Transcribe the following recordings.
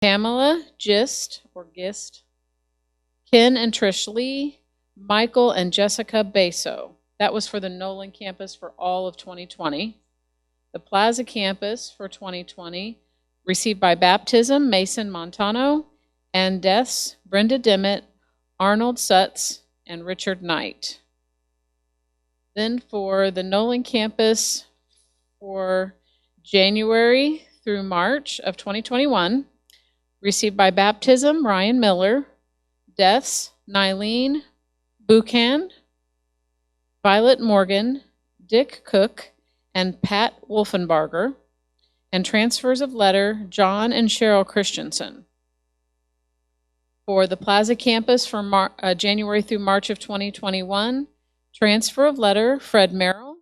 Pamela Gist, or Gist, Ken and Trish Lee, Michael and Jessica Beso. That was for the Nolan campus for all of 2020. The Plaza campus for 2020 received by baptism Mason Montano, and deaths Brenda Dimmitt, Arnold Sutz, and Richard Knight. Then for the Nolan campus for January through March of 2021, received by baptism Ryan Miller, deaths Nylene Buchan, Violet Morgan, Dick Cook, and Pat Wolfenbarger, and transfers of letter John and Cheryl Christensen. For the Plaza campus for January through March of 2021, transfer of letter Fred Merrill,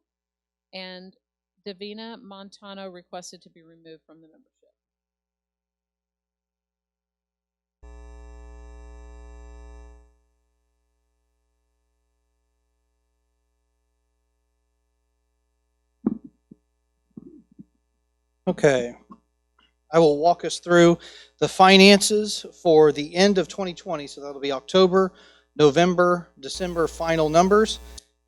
and Davina Montano requested to be removed from the membership. Okay, I will walk us through the finances for the end of 2020. So that'll be October, November, December final numbers.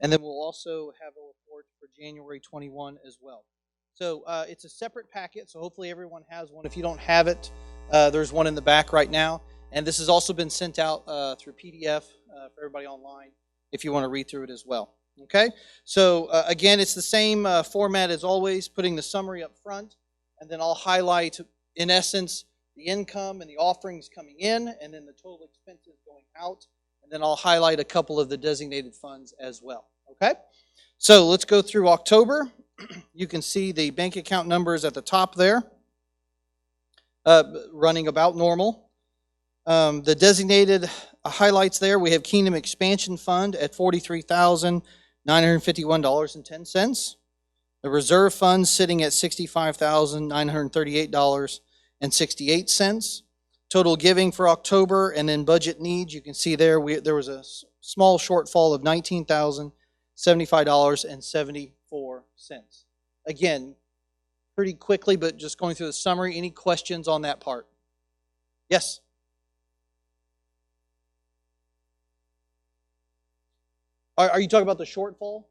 And then we'll also have a report for January 21 as well. So it's a separate packet, so hopefully everyone has one. If you don't have it, there's one in the back right now. And this has also been sent out through PDF for everybody online if you want to read through it as well. Okay, so again, it's the same format as always, putting the summary up front. And then I'll highlight, in essence, the income and the offerings coming in, and then the total expenses going out. And then I'll highlight a couple of the designated funds as well. Okay? So let's go through October. You can see the bank account numbers at the top there, running about normal. The designated highlights there, we have Kingdom Expansion Fund at $43,951.10. The reserve fund sitting at $65,938.68. Total giving for October, and then budget needs, you can see there was a small shortfall of $19,075.74. Again, pretty quickly, but just going through the summary. Any questions on that part? Yes? Are you talking about the shortfall?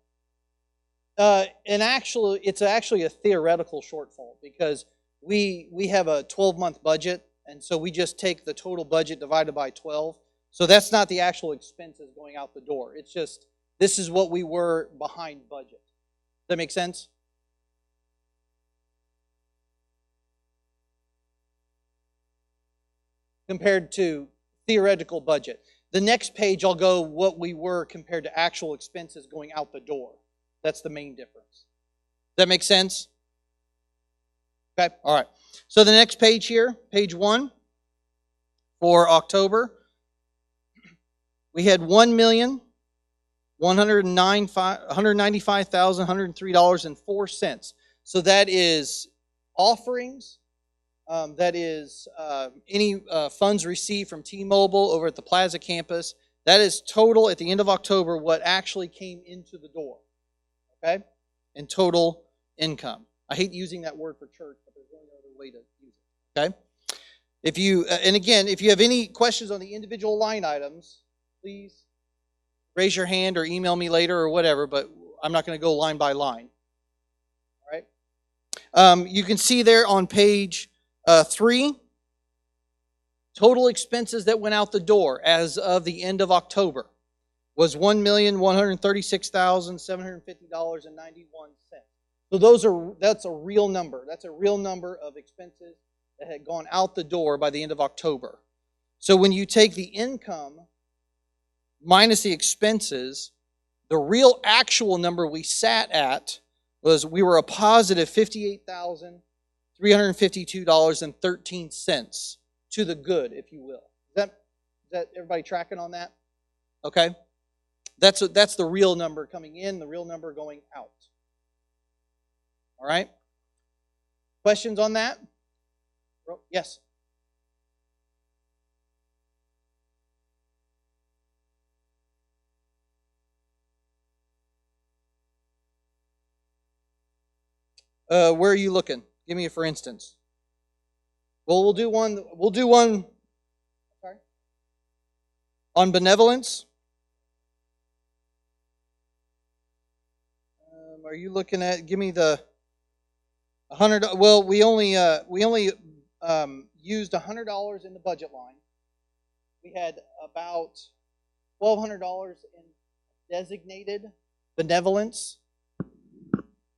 It's actually a theoretical shortfall because we have a 12-month budget, and so we just take the total budget divided by 12. So that's not the actual expenses going out the door. It's just, this is what we were behind budget. Does that make sense? Compared to theoretical budget. The next page, I'll go what we were compared to actual expenses going out the door. That's the main difference. Does that make sense? Okay, all right. So the next page here, page 1, for October, we had $1,195,103.04. So that is offerings. That is any funds received from T-Mobile over at the Plaza campus. That is total at the end of October what actually came into the door. Okay? And total income. I hate using that word for church, but there's no other way to use it. Okay? If you have any questions on the individual line items, please raise your hand or email me later or whatever, but I'm not going to go line by line. All right? You can see there on page 3, total expenses that went out the door as of the end of October was $1,136,750.91. So that's a real number. That's a real number of expenses that had gone out the door by the end of October. So when you take the income minus the expenses, the real actual number we sat at was we were a positive $58,352.13 to the good, if you will. Is that everybody tracking on that? Okay. That's the real number coming in, the real number going out. All right? Questions on that? Yes? Where are you looking? Give me a for instance. Well, we'll do one. Sorry. On benevolence. Are you looking at? Give me the 100. Well, we only used $100 in the budget line. We had about $1,200 in designated benevolence.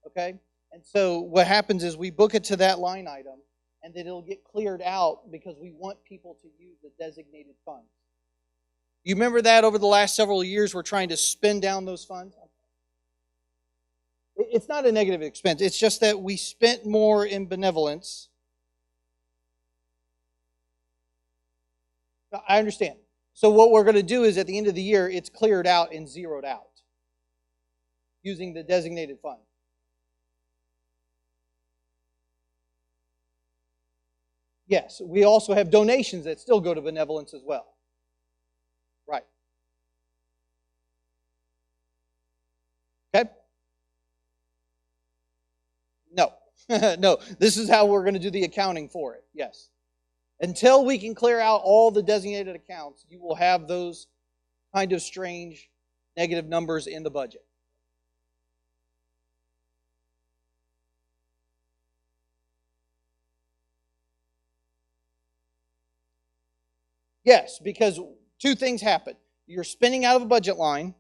Okay, and so what happens is we book it to that line item, and then it'll get cleared out because we want people to use the designated funds. You remember that over the last several years we're trying to spend down those funds? It's not a negative expense. It's just that we spent more in benevolence. I understand. So what we're going to do is at the end of the year, it's cleared out and zeroed out using the designated fund. Yes, we also have donations that still go to benevolence as well. Right. Okay? No. No, this is how we're going to do the accounting for it. Yes. Until we can clear out all the designated accounts, you will have those kind of strange negative numbers in the budget. Yes, because two things happen. You're spending out of a budget line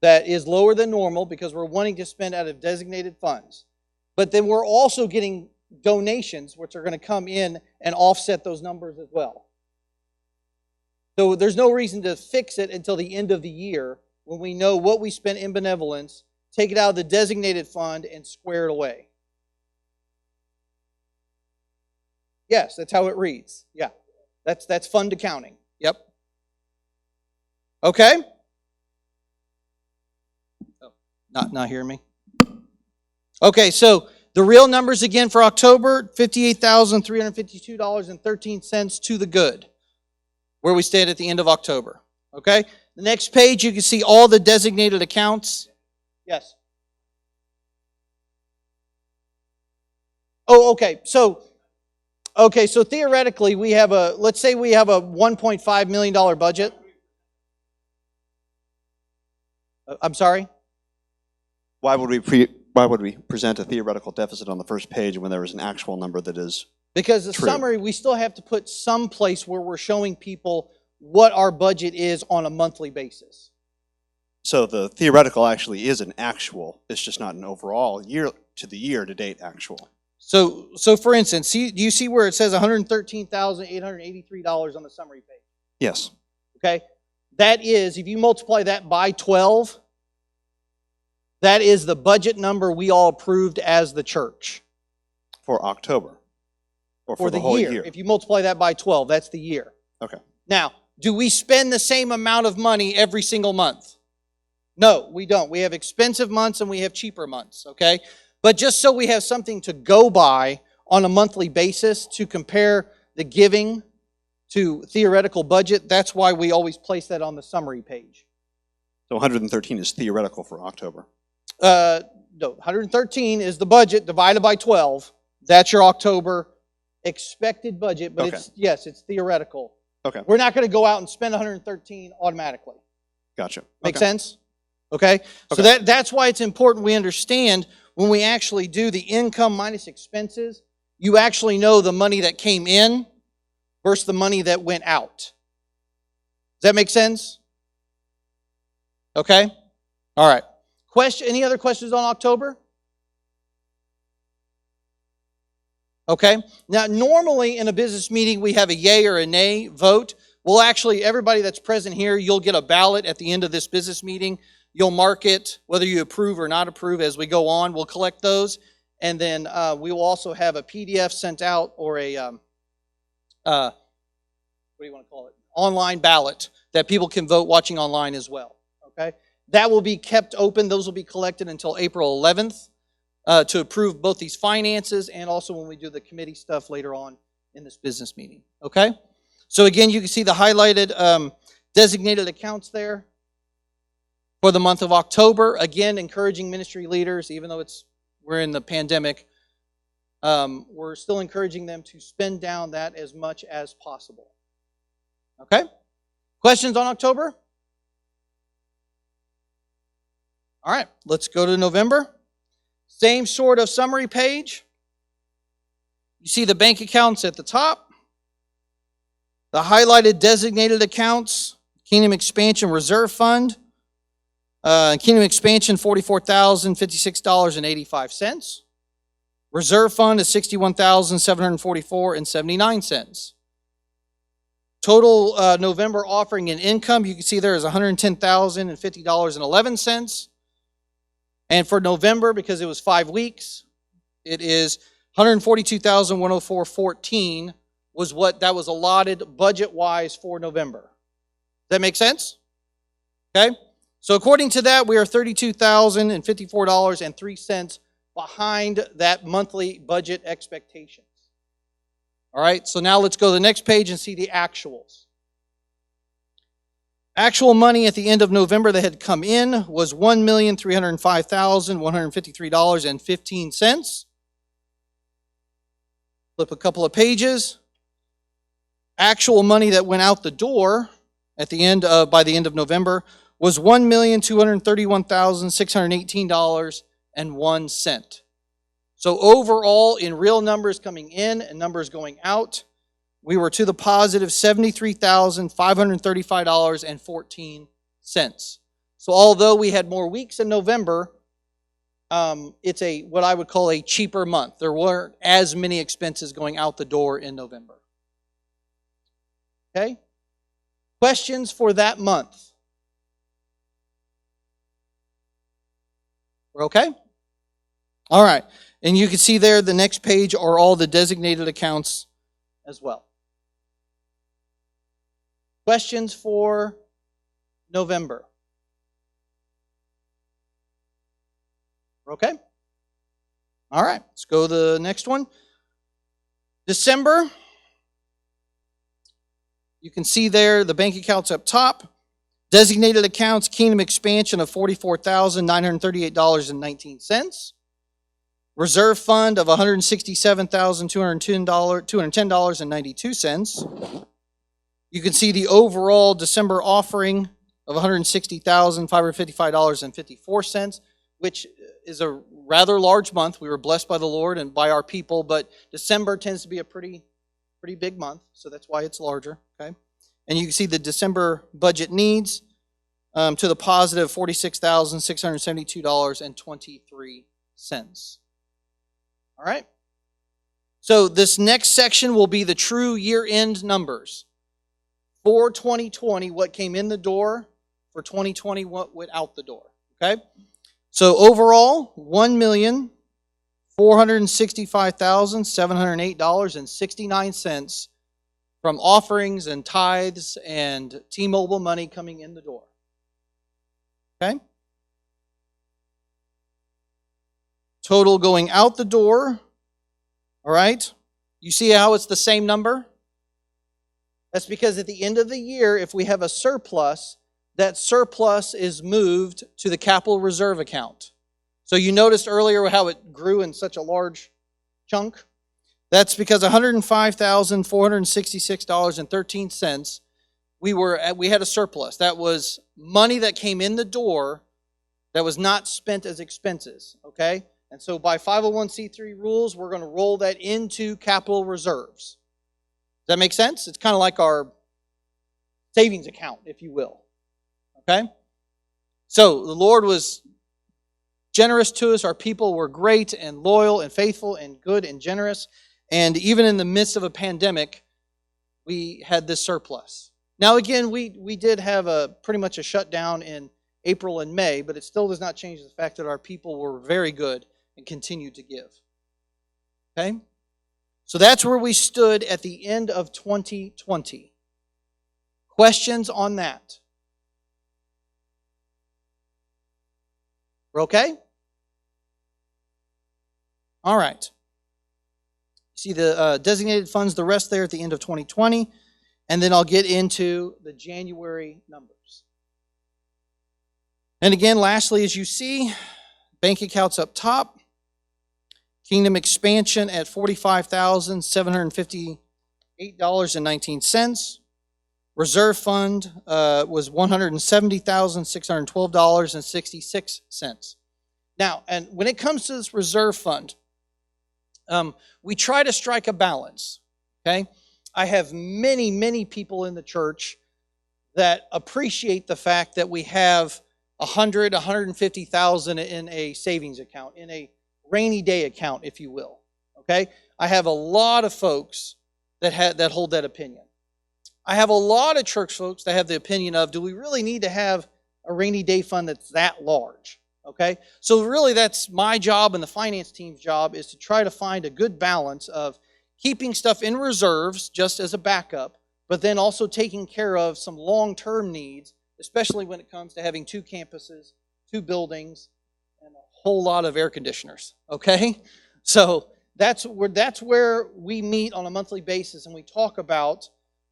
that is lower than normal because we're wanting to spend out of designated funds. But then we're also getting donations, which are going to come in and offset those numbers as well. So there's no reason to fix it until the end of the year when we know what we spent in benevolence, take it out of the designated fund, and square it away. Yes, that's how it reads. Yeah, that's fund accounting. Yep. Okay? Oh, not hearing me? Okay, so the real numbers again for October, $58,352.13 to the good, where we stayed at the end of October. Okay? The next page, you can see all the designated accounts. Yes. Oh, okay. So theoretically, let's say we have a $1.5 million budget. I'm sorry? Why would we present a theoretical deficit on the first page when there is an actual number that is Because the true? summary, we still have to put some place where we're showing people what our budget is on a monthly basis. So the theoretical actually is an actual. It's just not an overall year-to-date actual. So for instance, do you see where it says $113,883 on the summary page? Yes. Okay? That is, if you multiply that by 12, that is the budget number we all approved as the church. For October. Or For the whole year. year. If you multiply that by 12, that's the year. Okay. Now, do we spend the same amount of money every single month? No, we don't. We have expensive months and we have cheaper months, okay? But just so we have something to go by on a monthly basis to compare the giving to theoretical budget, that's why we always place that on the summary page. So 113 is theoretical for October. No, 113 is the budget divided by 12. That's your October expected budget, but Okay. it's theoretical. Okay. We're not going to go out and spend 113 automatically. Gotcha. Make Okay. sense? Okay? So Okay. that's why it's important we understand when we actually do the income minus expenses, you actually know the money that came in versus the money that went out. Does that make sense? Okay? All right. Any other questions on October? Okay. Now, normally in a business meeting, we have a yay or a nay vote. Well, actually, everybody that's present here, you'll get a ballot at the end of this business meeting. You'll mark it, whether you approve or not approve as we go on. We'll collect those. And then we will also have a PDF sent out or a, what do you want to call it? Online ballot that people can vote watching online as well. Okay. That will be kept open. Those will be collected until April 11th. To approve both these finances and also when we do the committee stuff later on in this business meeting. Okay? So again, you can see the highlighted designated accounts there for the month of October. Again, encouraging ministry leaders, even though we're in the pandemic, we're still encouraging them to spend down that as much as possible. Okay? Questions on October? All right, let's go to November. Same sort of summary page. You see the bank accounts at the top. The highlighted designated accounts, Kingdom Expansion Reserve Fund. Kingdom Expansion, $44,056.85. Reserve Fund is $61,744.79. Total November offering and income, you can see there is $110,050.11. And for November, because it was 5 weeks, it is $142,104.14 was what that was allotted budget-wise for November. Does that make sense? Okay? So according to that, we are $32,054.03 behind that monthly budget expectations. All right, so now let's go to the next page and see the actuals. Actual money at the end of November that had come in was $1,305,153.15. Flip a couple of pages. Actual money that went out the door at the end by the end of November was $1,231,618.01. So overall, in real numbers coming in and numbers going out, we were to the positive $73,535.14. So although we had more weeks in November, it's what I would call a cheaper month. There weren't as many expenses going out the door in November. Okay? Questions for that month? We're okay? All right. And you can see there, the next page are all the designated accounts as well. Questions for November? We're okay? All right. Let's go to the next one. December. You can see there the bank accounts up top. Designated accounts, Kingdom Expansion of $44,938.19. Reserve Fund of $167,210.92. You can see the overall December offering of $160,555.54, which is a rather large month. We were blessed by the Lord and by our people, but December tends to be a pretty big month, so that's why it's larger. Okay, and you can see the December budget needs to the positive $46,672.23. All right. So this next section will be the true year-end numbers for 2020. What came in the door for 2020? What went out the door? Okay. So overall, $1,465,708.69 from offerings and tithes and T-Mobile money coming in the door. Okay? Total going out the door. All right? You see how it's the same number? That's because at the end of the year, if we have a surplus, that surplus is moved to the capital reserve account. So you noticed earlier how it grew in such a large chunk? That's because $105,466.13, we had a surplus. That was money that came in the door that was not spent as expenses, okay? And so by 501c3 rules, we're going to roll that into capital reserves. Does that make sense? It's kind of like our savings account, if you will. Okay? So the Lord was generous to us. Our people were great and loyal and faithful and good and generous. And even in the midst of a pandemic, we had this surplus. Now again, we did have pretty much a shutdown in April and May, but it still does not change the fact that our people were very good and continued to give. Okay? So that's where we stood at the end of 2020. Questions on that? We're okay? All right. See the designated funds, the rest there at the end of 2020. And then I'll get into the January numbers. And again, lastly, as you see, bank accounts up top. Kingdom expansion at $45,758.19. Reserve fund was $170,612.66. Now, and when it comes to this reserve fund, we try to strike a balance, okay? I have many, many people in the church that appreciate the fact that we have $150,000 in a savings account, in a rainy day account, if you will, okay? I have a lot of folks that hold that opinion. I have a lot of church folks that have the opinion of, do we really need to have a rainy day fund that's that large? Okay? So really that's my job and the finance team's job, is to try to find a good balance of keeping stuff in reserves just as a backup, but then also taking care of some long-term needs, especially when it comes to having 2 campuses, 2 buildings, and a whole lot of air conditioners. Okay? So that's where we meet on a monthly basis and we talk about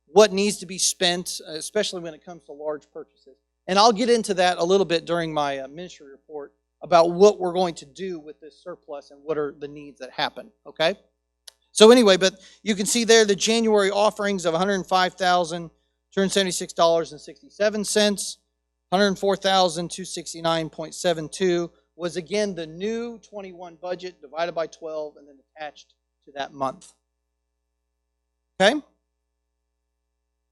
what needs to be spent, especially when it comes to large purchases. And I'll get into that a little bit during my ministry report about what we're going to do with this surplus and what are the needs that happen, okay? So anyway, but you can see there the January offerings of $105,276.67, $104,269.72 was again the new 21 budget divided by 12 and then attached to that month. Okay?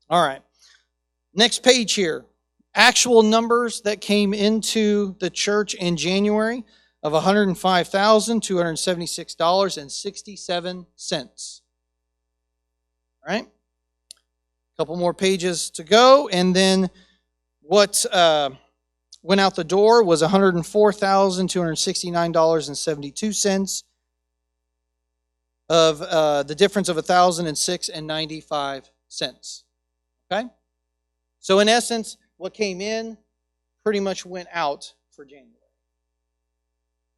All right. Next page here. Actual numbers that came into the church in January of $105,276.67. All right. A couple more pages to go. And then what went out the door was $104,269.72 of the difference of $1,006.95. Okay? So in essence, what came in pretty much went out for January.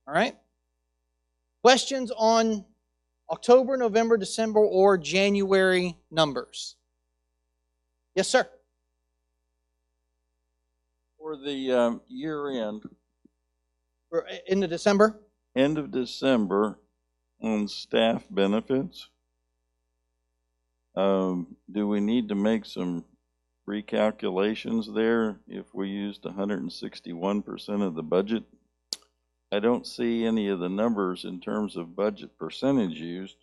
All right? Questions on October, November, December, or January numbers? Yes, sir. For the year end, Into December? end of December, on staff benefits, do we need to make some recalculations there if we used 161% of the budget? I don't see any of the numbers in terms of budget percentage used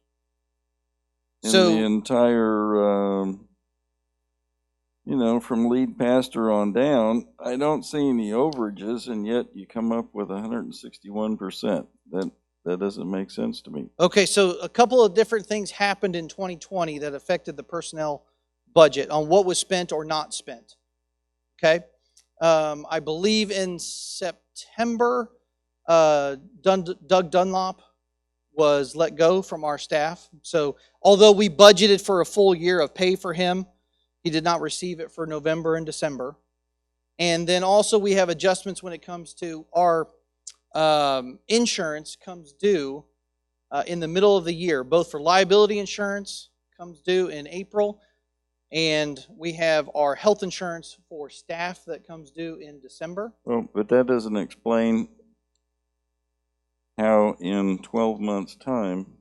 in So- the entire, from lead pastor on down. I don't see any overages, and yet you come up with 161%. That doesn't make sense to me. Okay, so a couple of different things happened in 2020 that affected the personnel budget on what was spent or not spent. Okay? I believe in September, Doug Dunlop was let go from our staff. So although we budgeted for a full year of pay for him, he did not receive it for November and December. And then also we have adjustments when it comes to our insurance comes due in the middle of the year, both for liability insurance comes due in April, and we have our health insurance for staff that comes due in December. Well, but that doesn't explain how in 12 months' time,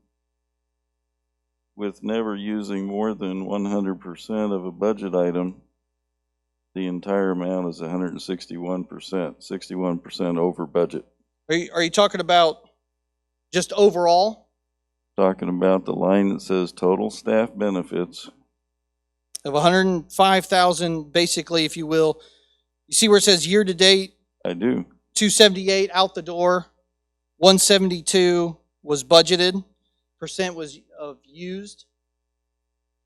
with never using more than 100% of a budget item, the entire amount is 161%, 61% over budget. Are you talking about just overall? Talking about the line that says total staff benefits. Of 105,000, basically, if you will. You see where it says year to date? I do. 278 out the door. 172 was budgeted. Percent was used.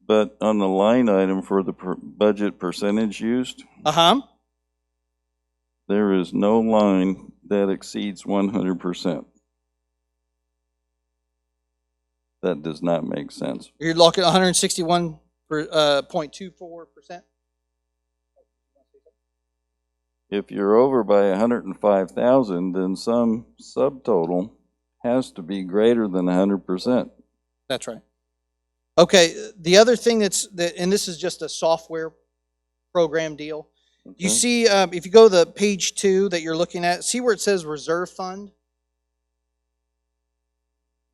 But on the line item for the budget percentage used, there is no line that exceeds 100%. That does not make sense. You're looking at 161.24%. If you're over by 105,000, then some subtotal has to be greater than 100%. That's right. Okay, the other thing and this is just a software program deal. Okay. You see, if you go to the page 2 that you're looking at, see where it says reserve fund?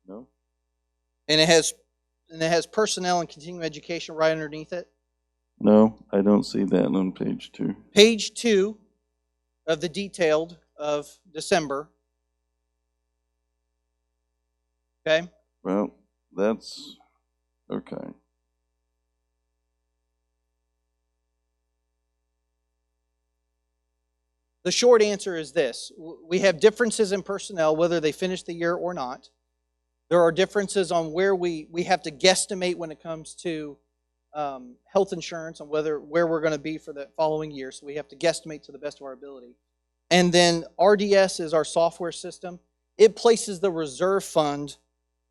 No. And it has personnel and continuing education right underneath it. No, I don't see that on page 2. Page 2 of the detailed of December. Okay? Well, that's, okay. The short answer is this. We have differences in personnel, whether they finish the year or not. There are differences on where we have to guesstimate when it comes to health insurance and where we're going to be for the following year. So we have to guesstimate to the best of our ability. And then RDS is our software system. It places the reserve fund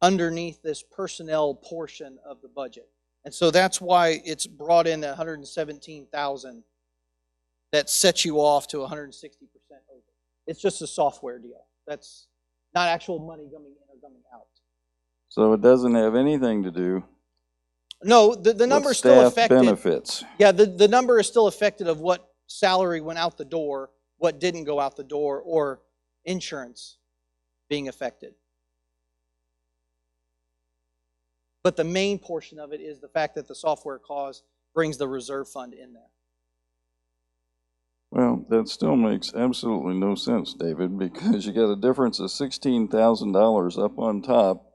underneath this personnel portion of the budget. And so that's why it's brought in at $117,000 that sets you off to 160% over. It's just a software deal. That's not actual money coming in or coming out. So it doesn't have anything to do No, the number with is still staff affected. benefits. Yeah, the number is still affected of what salary went out the door, what didn't go out the door, or insurance being affected. But the main portion of it is the fact that the software cost brings the reserve fund in there. Well, that still makes absolutely no sense, David, because you got a difference of $16,000 up on top.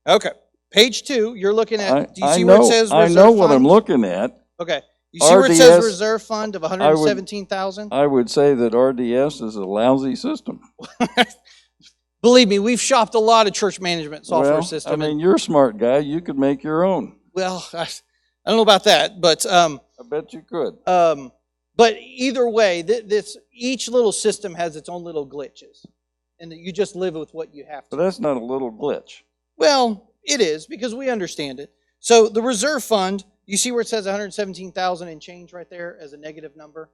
Okay. Page 2, you're looking at, do you I see know, where it says reserve I know what I'm fund? looking at. Okay. You see where it says RDS, reserve fund of $117,000? I would say that RDS is a lousy system. Believe me, we've shopped a lot of church management software Well, system. I mean, you're a smart guy. You could make your own. Well, I don't know about that, but I bet you could. but either way, each little system has its own little glitches, and that you just live with what you have to. But that's not a little glitch. Well, it is, because we understand it. So the reserve fund, you see where it says 117,000 and change right there as a negative number?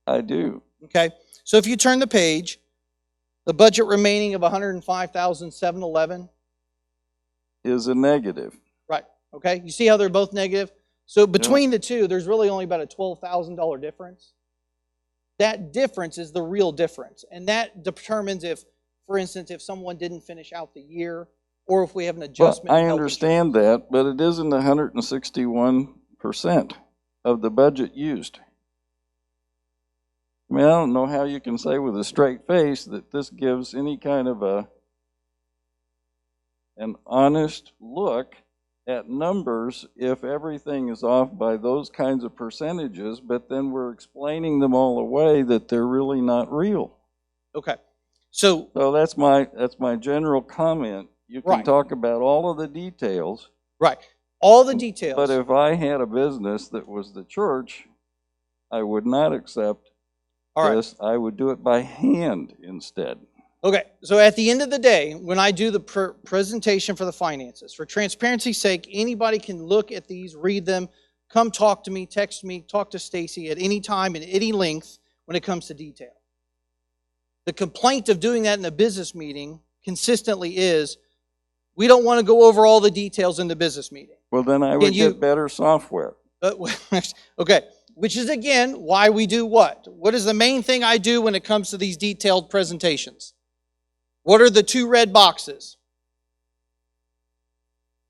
I do. Okay. So if you turn the page, the budget remaining of 105,711. Is a negative. Right. Okay. You see how they're both negative? So between the two, there's really only about a $12,000 difference. That difference is the real difference. And that determines if, for instance, if someone didn't finish out the year, or if we have an adjustment. Well, I in health understand that, but it isn't 161% of the budget used. I mean, I don't know how you can say with a straight face that this gives any kind of an honest look at numbers if everything is off by those kinds of percentages, but then we're explaining them all away that they're really not real. Okay. So that's my general comment. You can Right. talk about all of the details. right. All the details. But if I had a business that was the church, I would not accept All right. this. I would do it by hand instead. Okay, so at the end of the day, when I do the presentation for the finances, for transparency's sake, anybody can look at these, read them, come talk to me, text me, talk to Stacy at any time and any length when it comes to detail. The complaint of doing that in a business meeting consistently is, we don't want to go over all the details in the business meeting. Well, then I would get better software. Okay, which is again why we do what? What is the main thing I do when it comes to these detailed presentations? What are the two red boxes?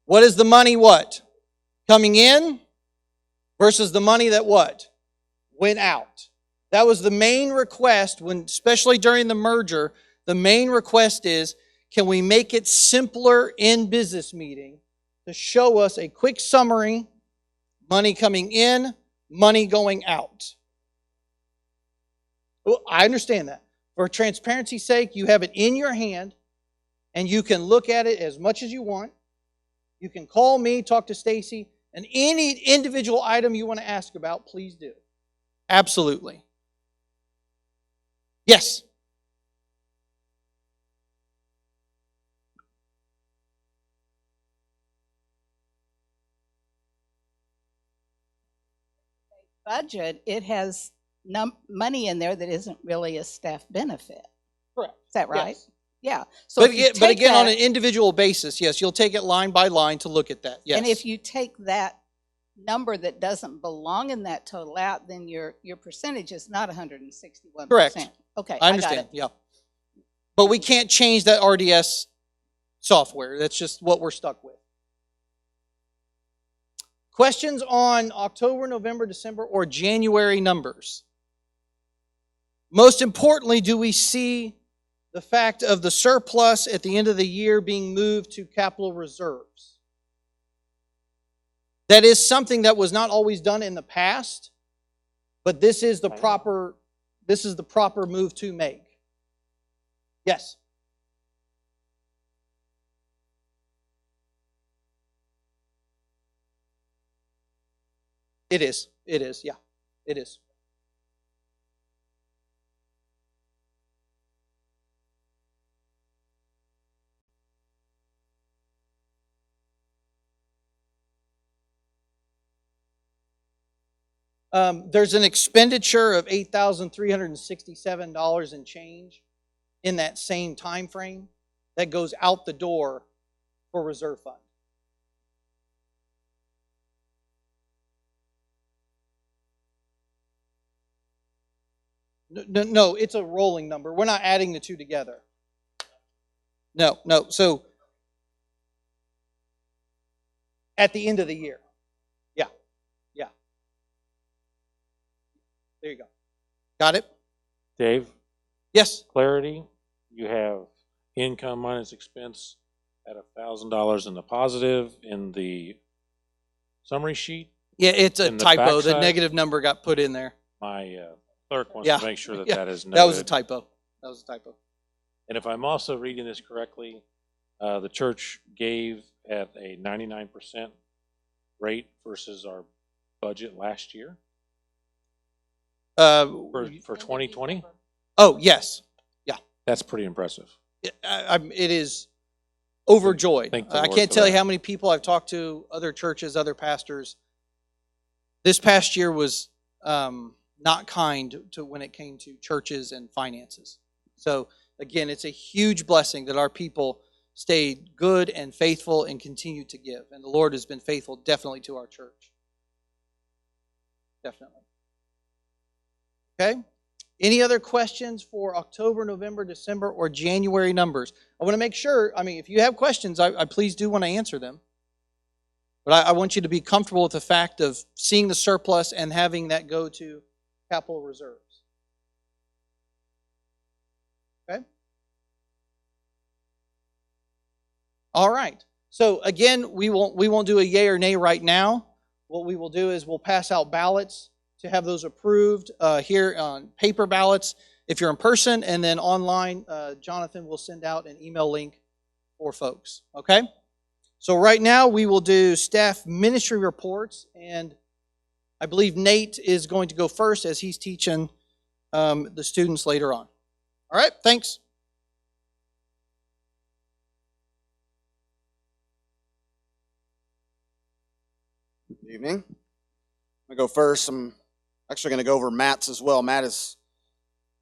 What is the money what? Coming in versus the money that what? Went out. That was the main request when, especially during the merger, the main request is, can we make it simpler in business meeting to show us a quick summary, money coming in, money going out? Well, I understand that. For transparency's sake, you have it in your hand, and you can look at it as much as you want. You can call me, talk to Stacy, and any individual item you want to ask about, please do. Absolutely. Yes? Budget, it has money in there that isn't really a staff benefit. Correct. Is that right? Yes. Yeah. So But if you again, take that, on an individual basis, yes, you'll take it line by line to look at that. Yes. and if you take that number that doesn't belong in that total out, then your percentage is not 161%. Correct. Okay, I understand. got it. Yeah. But we can't change that RDS software. That's just what we're stuck with. Questions on October, November, December, or January numbers? Most importantly, do we see the fact of the surplus at the end of the year being moved to capital reserves? That is something that was not always done in the past, but this is the proper move to make. Yes. It is. It is. Yeah. It is. There's an expenditure of $8,367 and change in that same time frame that goes out the door for reserve fund. No, it's a rolling number. We're not adding the two together. No. So at the end of the year. Yeah. There you go. Got it? Dave, Yes. clarity, you have income minus expense at $1,000 in the positive in the summary sheet. Yeah, it's a In the typo. The backside? negative number got put in there. My clerk wants Yeah, to make sure that yeah, that is noted. That was a typo. And if I'm also reading this correctly, the church gave at a 99% rate versus our budget last year for 2020. Oh, yes. That's pretty impressive. It is overjoyed. Thank the I Lord can't for tell you that. how many people I've talked to, other churches, other pastors. This past year was not kind to when it came to churches and finances. So again, it's a huge blessing that our people stayed good and faithful and continued to give. And the Lord has been faithful definitely to our church. Definitely. Okay. Any other questions for October, November, December, or January numbers? I want to make sure, if you have questions, I please do want to answer them. But I want you to be comfortable with the fact of seeing the surplus and having that go to capital reserves. Okay? All right. So again, we won't do a yay or nay right now. What we will do is we'll pass out ballots to have those approved here on paper ballots if you're in person, and then online, Jonathan will send out an email link for folks. Okay? So right now we will do staff ministry reports, and I believe Nate is going to go first as he's teaching the students later on. All right, thanks. Good evening. I'm going to go first. I'm actually going to go over Matt's as well. Matt is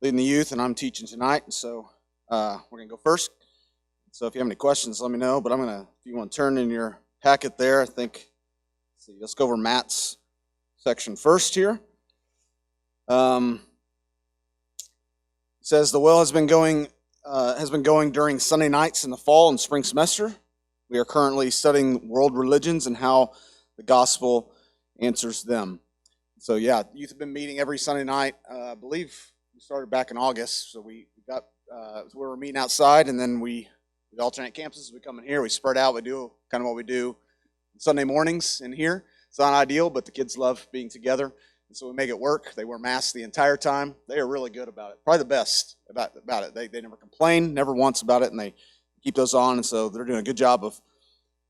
leading the youth, and I'm teaching tonight, and so we're going to go first. So if you have any questions, let me know. But if you want to turn in your packet there, let's go over Matt's section first here. It says the well has been going during Sunday nights in the fall and spring semester. We are currently studying world religions and how the gospel answers them. So yeah, youth have been meeting every Sunday night. I believe we started back in August. So we got we're meeting outside, and then we alternate campuses. We come in here, we spread out, we do kind of what we do Sunday mornings in here. It's not ideal, but the kids love being together, and so we make it work. They wear masks the entire time. They are really good about it. Probably the best about it. They never complain, never once about it, and they keep those on, and so they're doing a good job of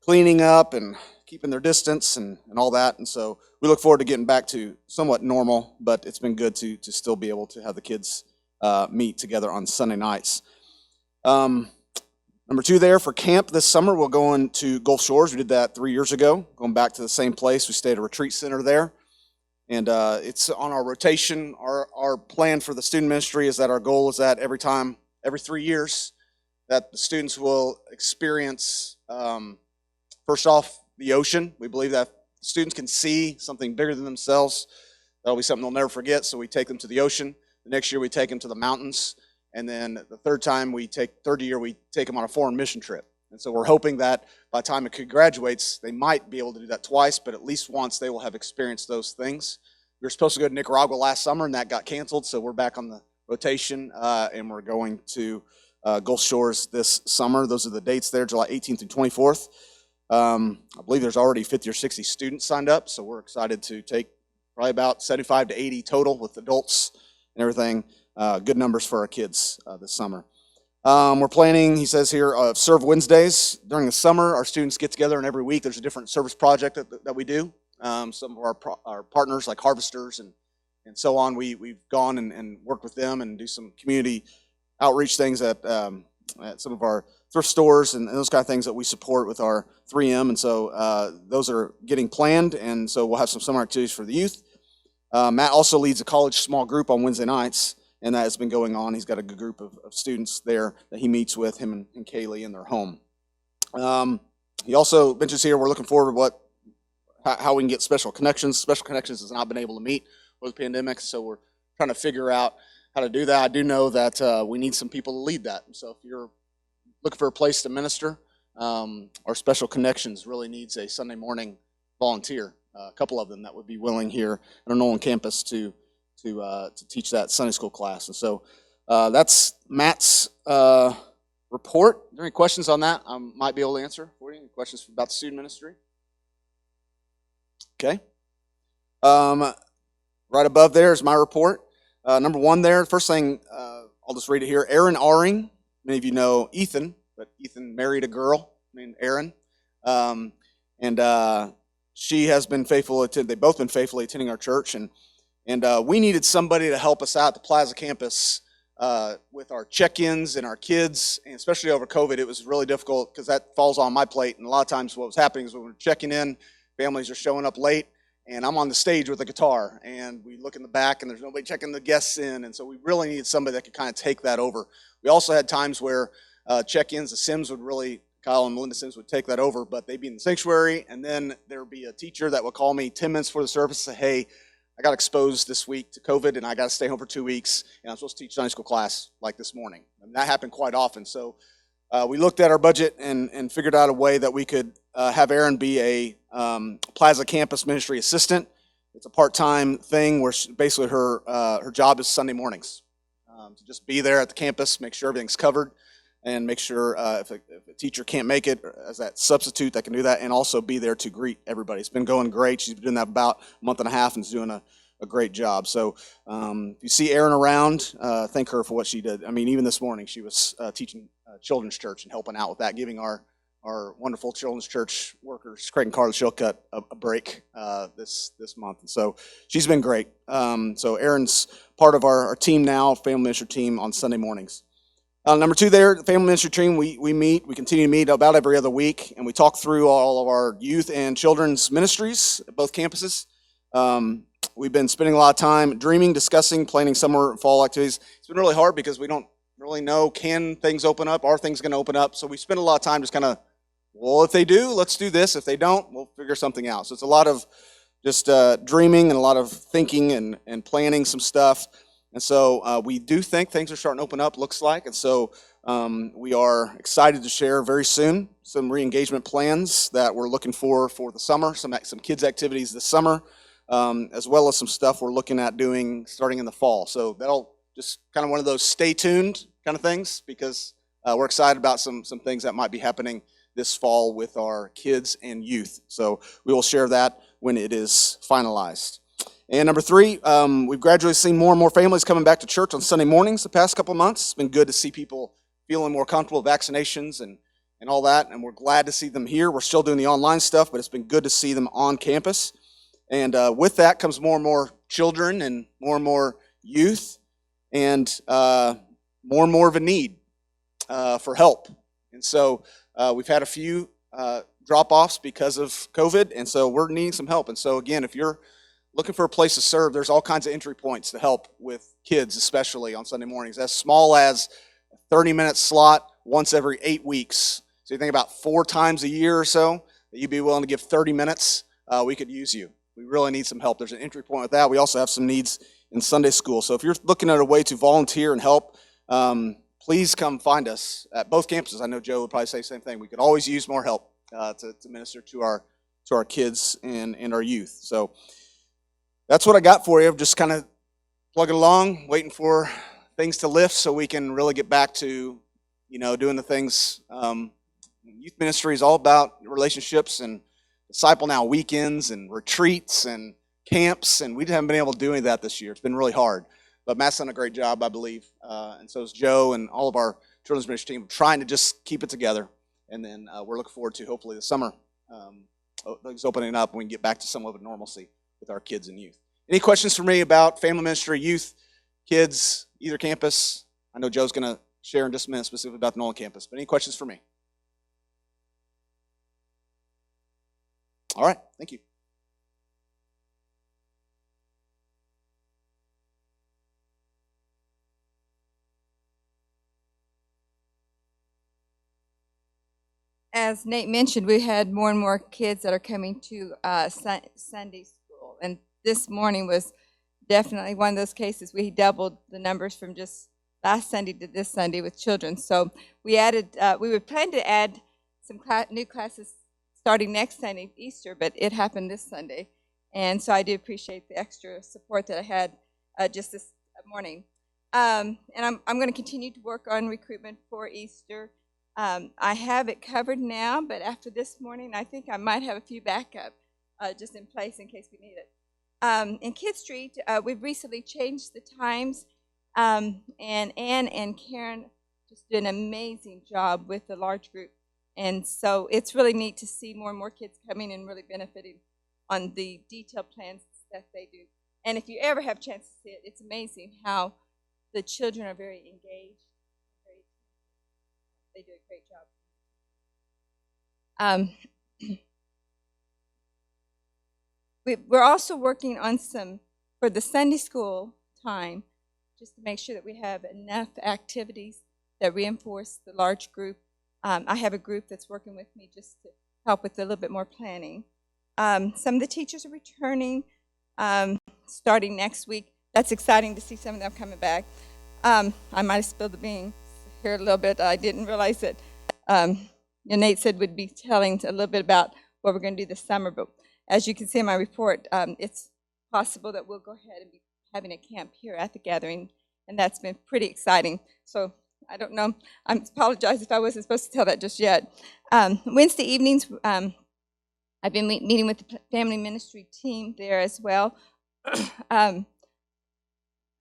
cleaning up and keeping their distance and all that. And so we look forward to getting back to somewhat normal, but it's been good to still be able to have the kids meet together on Sunday nights. Number 2 there for camp this summer, we'll go into Gulf Shores. We did that 3 years ago, going back to the same place. We stayed at a retreat center there. And it's on our rotation. Our plan for the student ministry is that our goal is that every 3 years, that the students will experience, first off, the ocean. We believe that students can see something bigger than themselves. That'll be something they'll never forget, so we take them to the ocean. The next year we take them to the mountains, And then the third year, we take them on a foreign mission trip. And so we're hoping that by the time a kid graduates, they might be able to do that twice, but at least once they will have experienced those things. We were supposed to go to Nicaragua last summer, and that got canceled, so we're back on the rotation, and we're going to Gulf Shores this summer. Those are the dates there, July 18th through 24th. I believe there's already 50 or 60 students signed up, so we're excited to take probably about 75 to 80 total with adults and everything. Good numbers for our kids this summer. We're planning, he says here, Serve Wednesdays. During the summer, our students get together, and every week there's a different service project that we do. Some of our partners, like Harvesters and so on, we've gone and worked with them and do some community outreach things at some of our thrift stores and those kind of things that we support with our 3M. And so those are getting planned, and so we'll have some summer activities for the youth. Matt also leads a college small group on Wednesday nights, and that has been going on. He's got a good group of students there that he meets with, him and Kaylee, in their home. He also mentions here we're looking forward to how we can get Special Connections. Special Connections has not been able to meet with the pandemic, so we're trying to figure out how to do that. I do know that we need some people to lead that. So if you're looking for a place to minister, our Special Connections really needs a Sunday morning volunteer, a couple of them that would be willing here at our Nolan campus to teach that Sunday school class. And so that's Matt's report. Are there any questions on that I might be able to answer for you? Any questions about the student ministry? Okay. Right above there is my report. Number one there, first thing, I'll just read it here. Erin Aring, many of you know Ethan, but Ethan married a girl named Erin. And she has been faithful, they've both been faithfully attending our church. And we needed somebody to help us out at the Plaza campus with our check-ins and our kids, and especially over COVID. It was really difficult because that falls on my plate. And a lot of times what was happening is when we're checking in, families are showing up late, and I'm on the stage with a guitar, and we look in the back, and there's nobody checking the guests in, and so we really needed somebody that could kind of take that over. We also had times where check-ins, the Sims would really, Kyle and Melinda Sims would take that over, but they'd be in the sanctuary, and then there would be a teacher that would call me 10 minutes before the service and say, hey, I got exposed this week to COVID, and I got to stay home for 2 weeks, and I'm supposed to teach Sunday school class like this morning. And that happened quite often. So we looked at our budget and figured out a way that we could have Erin be a Plaza Campus Ministry assistant. It's a part-time thing where basically her job is Sunday mornings, to just be there at the campus, make sure everything's covered, and make sure if a teacher can't make it as that substitute that can do that, and also be there to greet everybody. It's been going great. She's been doing that about a month and a half and is doing a great job. So if you see Erin around, thank her for what she did. I mean, even this morning she was teaching children's church and helping out with that, giving our wonderful children's church workers, Craig and Carla Shillcutt, a break this month. And so she's been great. So Erin's part of our team now, family ministry team on Sunday mornings. Number two there, the family ministry team, we continue to meet about every other week, and we talk through all of our youth and children's ministries at both campuses. We've been spending a lot of time dreaming, discussing, planning summer and fall activities. It's been really hard because we don't really know, can things open up? Are things going to open up? So we spend a lot of time just kind of, well, if they do, let's do this. If they don't, we'll figure something out. So it's a lot of just dreaming and a lot of thinking and planning some stuff. And so we do think things are starting to open up, looks like. And so we are excited to share very soon some re-engagement plans that we're looking for the summer, some kids activities this summer, as well as some stuff we're looking at doing starting in the fall. So that'll just kind of one of those stay tuned kind of things, because we're excited about some things that might be happening this fall with our kids and youth. So we will share that when it is finalized. And number three, we've gradually seen more and more families coming back to church on Sunday mornings the past couple of months. It's been good to see people feeling more comfortable with vaccinations and all that, and we're glad to see them here. We're still doing the online stuff, but it's been good to see them on campus. And with that comes more and more children and more youth, and more and more of a need for help. And so we've had a few drop-offs because of COVID, and so we're needing some help. And so again, if you're looking for a place to serve, there's all kinds of entry points to help with kids, especially on Sunday mornings, as small as a 30-minute slot once every 8 weeks. So you think about 4 times a year or so that you'd be willing to give 30 minutes, we could use you. We really need some help. There's an entry point with that. We also have some needs in Sunday school. So if you're looking at a way to volunteer and help, please come find us at both campuses. I know Joe would probably say the same thing. We could always use more help to minister to our kids and our youth. So that's what I got for you. Just kind of plugging along, waiting for things to lift so we can really get back to, doing the things. Youth ministry is all about relationships and Disciple Now weekends and retreats and camps, and we haven't been able to do any of that this year. It's been really hard. But Matt's done a great job, I believe, and so is Joe and all of our children's ministry team trying to just keep it together. And then we're looking forward to hopefully the summer things opening up and we can get back to some of a normalcy with our kids and youth. Any questions for me about family ministry, youth, kids, either campus? I know Joe's going to share in just a minute specifically about the Nolan campus, but any questions for me? All right, thank you. As Nate mentioned, we had more and more kids that are coming to Sunday school. And this morning was definitely one of those cases. We doubled the numbers from just last Sunday to this Sunday with children. So we would plan to add some new classes starting next Sunday, Easter, but it happened this Sunday. And so I do appreciate the extra support that I had just this morning. And I'm going to continue to work on recruitment for Easter. I have it covered now, but after this morning, I think I might have a few backup just in place in case we need it. In Kid Street, we've recently changed the times, and Ann and Karen just did an amazing job with the large group. And so it's really neat to see more and more kids coming and really benefiting on the detailed plans that they do. And if you ever have a chance to see it, it's amazing how the children are very engaged. They do a great job. We're also working on for the Sunday school time, just to make sure that we have enough activities that reinforce the large group. I have a group that's working with me just to help with a little bit more planning. Some of the teachers are returning starting next week. That's exciting to see some of them coming back. I might have spilled the beans here a little bit. I didn't realize that Nate said we'd be telling a little bit about what we're going to do this summer, but as you can see in my report, it's possible that we'll go ahead and be having a camp here at the gathering, and that's been pretty exciting. So I don't know, I apologize if I wasn't supposed to tell that just yet. Wednesday evenings, I've been meeting with the family ministry team there as well.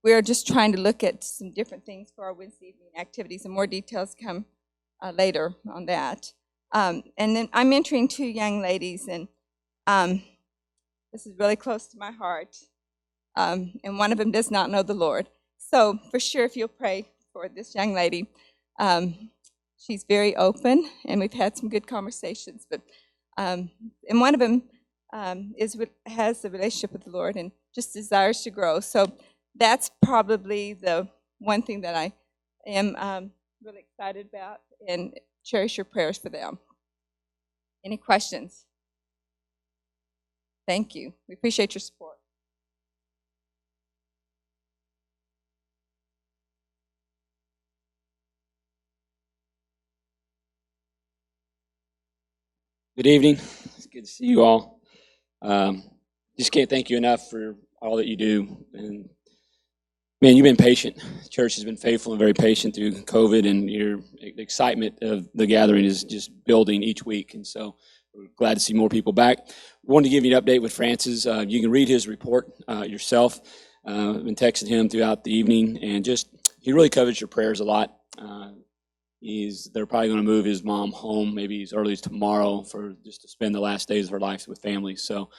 We're just trying to look at some different things for our Wednesday evening activities, and more details come later on that. And then I'm mentoring 2 young ladies, and this is really close to my heart. And one of them does not know the Lord. So for sure, if you'll pray for this young lady, she's very open, and we've had some good conversations. But and one of them has a relationship with the Lord and just desires to grow. So that's probably the one thing that I am really excited about, and cherish your prayers for them. Any questions? Thank you. We appreciate your support. Good evening. It's good to see you all. Just can't thank you enough for all that you do. And man, you've been patient. The church has been faithful and very patient through COVID, and your excitement of the gathering is just building each week. And so we're glad to see more people back. Wanted to give you an update with Francis. You can read his report yourself. I've been texting him throughout the evening, and just he really covers your prayers a lot. They're probably going to move his mom home maybe as early as tomorrow for just to spend the last days of her life with family. So,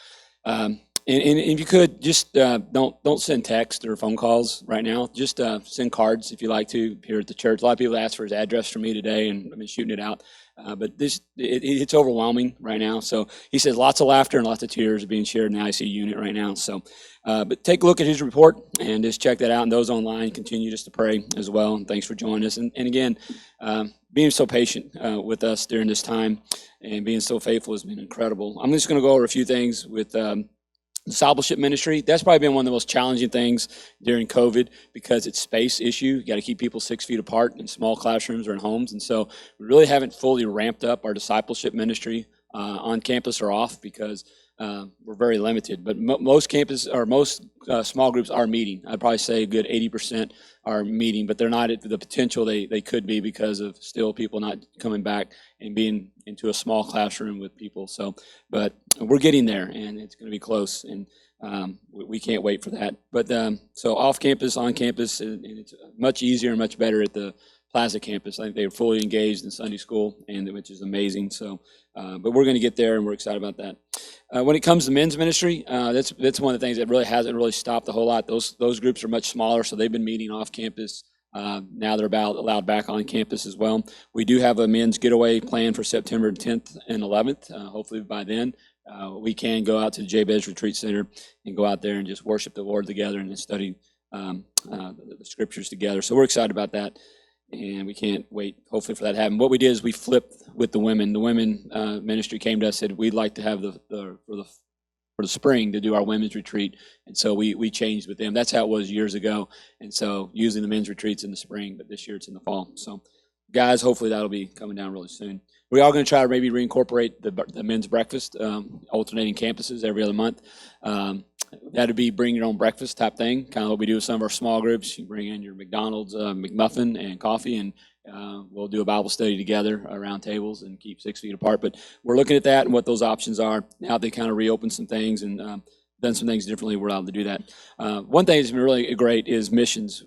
and if you could just don't send text or phone calls right now. Just send cards if you like to here at the church. A lot of people asked for his address from me today, and I've been shooting it out. But it's overwhelming right now. So he says lots of laughter and lots of tears are being shared in the ICU unit right now. So, but take a look at his report and just check that out. And those online, continue just to pray as well. And thanks for joining us. And again, being so patient with us during this time and being so faithful has been incredible. I'm just going to go over a few things with Discipleship Ministry, that's probably been one of the most challenging things during COVID because it's space issue. You got to keep people 6 feet apart in small classrooms or in homes. And so we really haven't fully ramped up our discipleship ministry on campus or off because we're very limited. But most campus or most small groups are meeting. I'd probably say a good 80% are meeting, but they're not at the potential they could be because of still people not coming back and being into a small classroom with people. So, but we're getting there, and it's going to be close, and we can't wait for that. But so off campus, on campus, and it's much easier and much better at the Plaza campus. I think they were fully engaged in Sunday school, and which is amazing. So, but we're going to get there, and we're excited about that. When it comes to men's ministry, that's one of the things that really hasn't really stopped a whole lot. Those groups are much smaller, so they've been meeting off campus. Now they're allowed back on campus as well. We do have a men's getaway planned for September 10th and 11th. Hopefully by then we can go out to the Jabez Retreat Center and go out there and just worship the Lord together and study the scriptures together. So we're excited about that, and we can't wait hopefully for that to happen. What we did is we flipped with the women. The women ministry came to us and said we'd like to have for the spring to do our women's retreat, and so we changed with them. That's how it was years ago, and so using the men's retreats in the spring, but this year it's in the fall. So guys, hopefully that'll be coming down really soon. We are going to try to maybe reincorporate the men's breakfast, alternating campuses every other month. That'd be bring your own breakfast type thing, kind of what we do with some of our small groups. You bring in your McDonald's McMuffin and coffee, and we'll do a Bible study together around tables and keep 6 feet apart. But we're looking at that and what those options are. Now they kind of reopened some things and done some things differently. We're allowed to do that. One thing that's been really great is missions.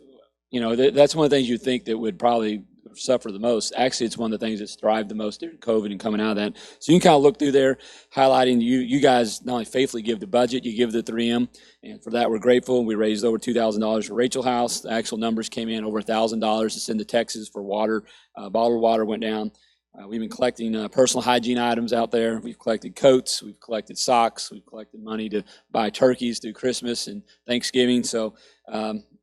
You know, that's one of the things you think that would probably suffer the most. Actually, it's one of the things that's thrived the most during COVID and coming out of that. So you can kind of look through there, highlighting you guys not only faithfully give the budget, you give the 3M, and for that we're grateful. We raised over $2,000 for Rachel House. The actual numbers came in over $1,000 to send to Texas for water. Bottled water went down. We've been collecting personal hygiene items out there. We've collected coats. We've collected socks. We've collected money to buy turkeys through Christmas and Thanksgiving. So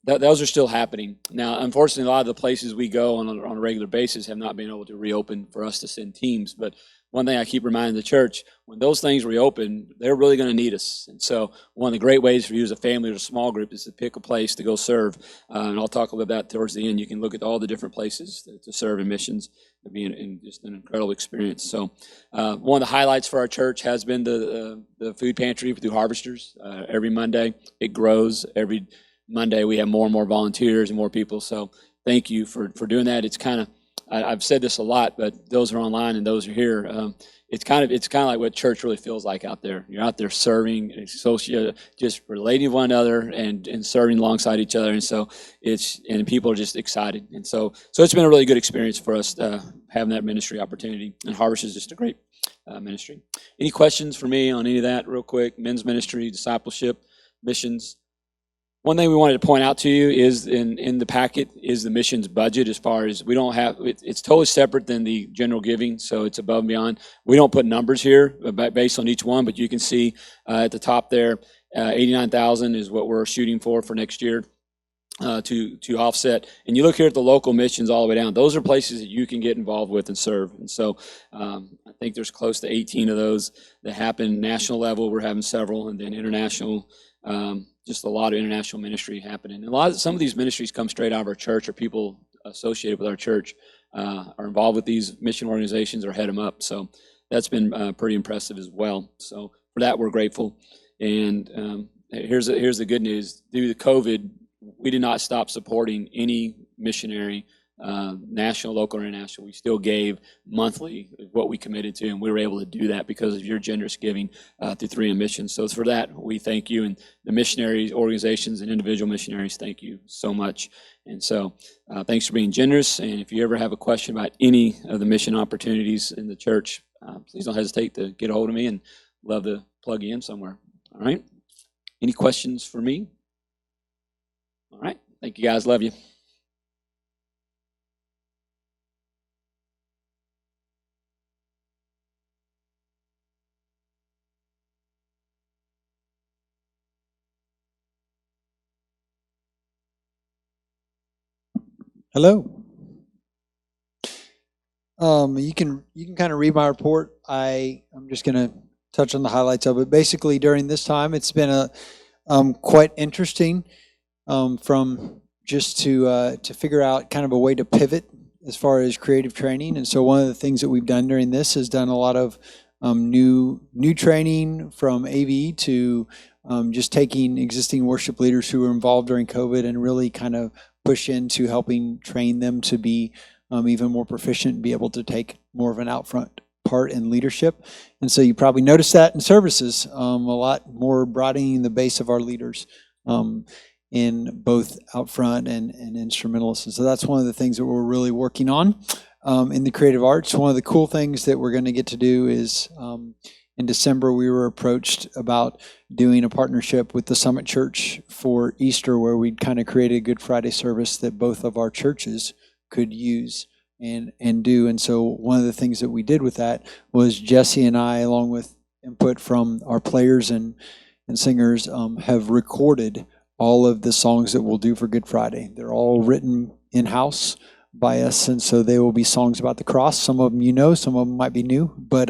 those are still happening. Now, unfortunately, a lot of the places we go on a regular basis have not been able to reopen for us to send teams. But one thing I keep reminding the church, when those things reopen, they're really going to need us. And so one of the great ways for you as a family or a small group is to pick a place to go serve. And I'll talk about that towards the end. You can look at all the different places to serve in missions. It'll be just an incredible experience. So one of the highlights for our church has been the food pantry through Harvesters. Every Monday, it grows. Every Monday, we have more and more volunteers and more people. So thank you for doing that. It's kind of, I've said this a lot, but those are online and those are here. It's kind of like what church really feels like out there. You're out there serving, just relating to one another and serving alongside each other. And so and people are just excited. And so it's been a really good experience for us having that ministry opportunity. And Harvest is just a great ministry. Any questions for me on any of that real quick? Men's ministry, discipleship, missions. One thing we wanted to point out to you is in the packet is the missions budget. As far as we don't have, it's totally separate than the general giving, so it's above and beyond. We don't put numbers here based on each one, but you can see at the top there, 89,000 is what we're shooting for next year to offset. And you look here at the local missions all the way down. Those are places that you can get involved with and serve. And so I think there's close to 18 of those that happen national level. We're having several, and then international. Just a lot of international ministry happening. And some of these ministries come straight out of our church, or people associated with our church are involved with these mission organizations or head them up. So that's been pretty impressive as well. So for that, we're grateful. And here's the good news. Due to COVID, we did not stop supporting any missionary, national, local, or international. We still gave monthly what we committed to, and we were able to do that because of your generous giving through 3M Missions. So for that, we thank you, and the missionary organizations and individual missionaries, thank you so much. And so thanks for being generous, and if you ever have a question about any of the mission opportunities in the church, please don't hesitate to get a hold of me, and love to plug you in somewhere. All right? Any questions for me? All right. Thank you, guys. Love you. Hello. You can kind of read my report. I'm just going to touch on the highlights of it. Basically, during this time, it's been quite interesting from just to figure out kind of a way to pivot as far as creative training. And so one of the things that we've done during this is done a lot of new training from AV to just taking existing worship leaders who were involved during COVID and really kind of push into helping train them to be even more proficient and be able to take more of an out front part in leadership. And so you probably noticed that in services, a lot more broadening the base of our leaders in both out front and instrumentalists. And so that's one of the things that we're really working on in the creative arts. One of the cool things that we're going to get to do is in December, we were approached about doing a partnership with the Summit Church for Easter, where we'd kind of create a Good Friday service that both of our churches could use and do. And so one of the things that we did with that was Jesse and I, along with input from our players and singers, have recorded all of the songs that we'll do for Good Friday. They're all written in-house by us, and so they will be songs about the cross. Some of them you know, some of them might be new, but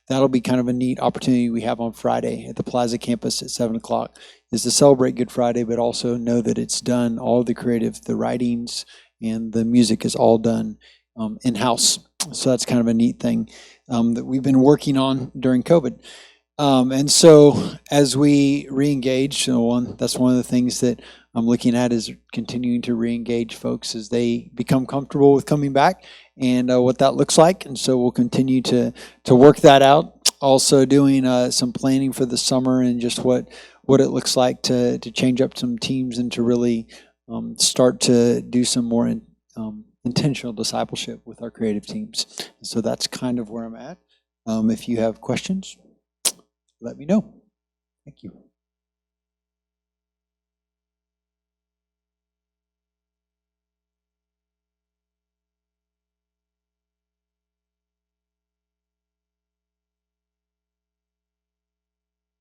that'll be kind of a neat opportunity we have on Friday at the Plaza campus at 7 o'clock, is to celebrate Good Friday, but also know that it's done, all the creative, the writings and the music is all done in-house. So that's kind of a neat thing that we've been working on during COVID. And so as we re-engage, that's one of the things that I'm looking at, is continuing to re-engage folks as they become comfortable with coming back and what that looks like. And so we'll continue to work that out. Also doing some planning for the summer and just what it looks like to change up some teams and to really start to do some more intentional discipleship with our creative teams. So that's kind of where I'm at. If you have questions, let me know. Thank you.